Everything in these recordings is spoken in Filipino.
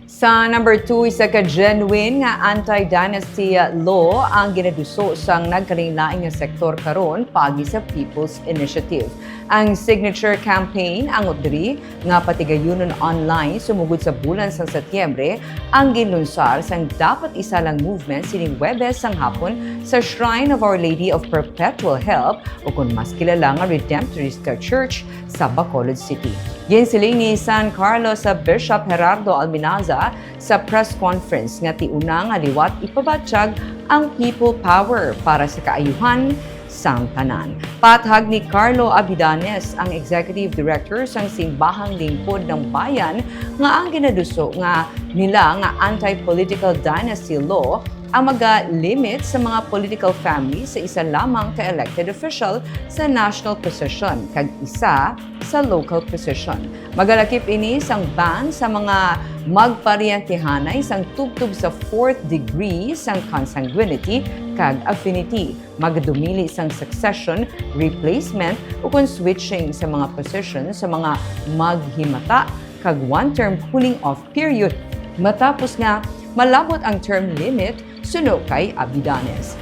Sa number 2, isa ka genuine nga anti-dynasty law ang ginaduso sang nagkalinglaing nga sektor karon pagi sa People's Initiative. Ang signature campaign ang diri nga patigayunon online sumugod sa bulan sa Setyembre ang ginunsar sang dapat isa lang movement sining Webes sang hapon sa Shrine of Our Lady of Perpetual Help o kung mas kilala nga Redemptorist Church sa Bacolod City. Ginsiling ni San Carlos sa Bishop Gerardo Alminaza sa press conference nga tiuna nga liwat ipabatsyag ang people power para sa kaayuhan sang tanan. Pathag ni Carlo Abidanes, ang Executive Director sang Simbahang Lingkod ng Bayan, nga ang ginaduso nga nila nga anti-political dynasty law ang maga-limit sa mga political family sa isa lamang ka-elected official sa national position kag isa sa local position. Magalakip ini sang ban sa mga magparyantihanay sang tubtub sa 4th degree sang consanguinity kag affinity, magdumili sang succession, replacement o kung switching sa mga position sa mga maghimata kag one-term cooling off period. Matapos nga malabot ang term limit suno kay Abidanes.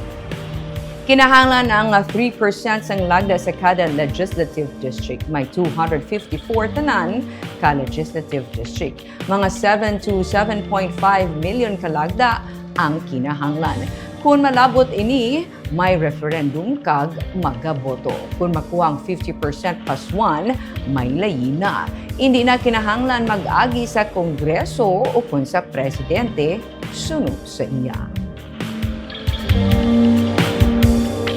Kinahanglan ang 3% sang lagda sa kada legislative district. May 254 tanan ka legislative district. Mga 7 to 7.5 million kalagda ang kinahanglan. Kung malabot ini, may referendum kag magaboto. Kung makuha ang 50% plus 1, may layi na. Hindi na kinahanglan mag-agi sa Kongreso o kung sa Presidente, sunod sa iya.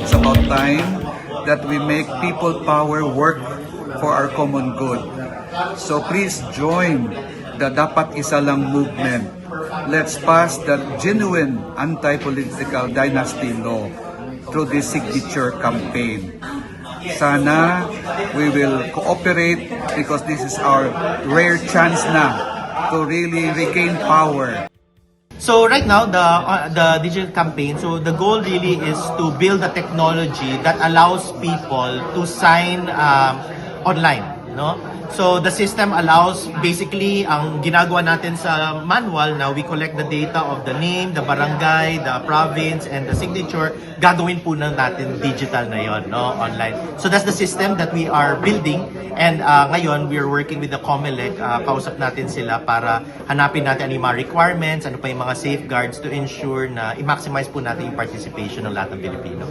It's about time that we make people power work for our common good. So please join the Dapat Isa Lang movement. Let's pass the genuine anti-political dynasty law through this signature campaign. Sana we will cooperate because this is our rare chance na to really regain power. So right now, the digital campaign, so the goal really is to build a technology that allows people to sign online, no? So the system allows basically ang ginagawa natin sa manual na we collect the data of the name, the barangay, the province, and the signature. Gagawin po na natin digital na yon, no, online. So that's the system that we are building, and ngayon we are working with the COMELEC. Kausap natin sila para hanapin natin ano yung mga requirements, ano pa yung mga safeguards to ensure na i-maximize po natin yung participation ng lahat ng Pilipino.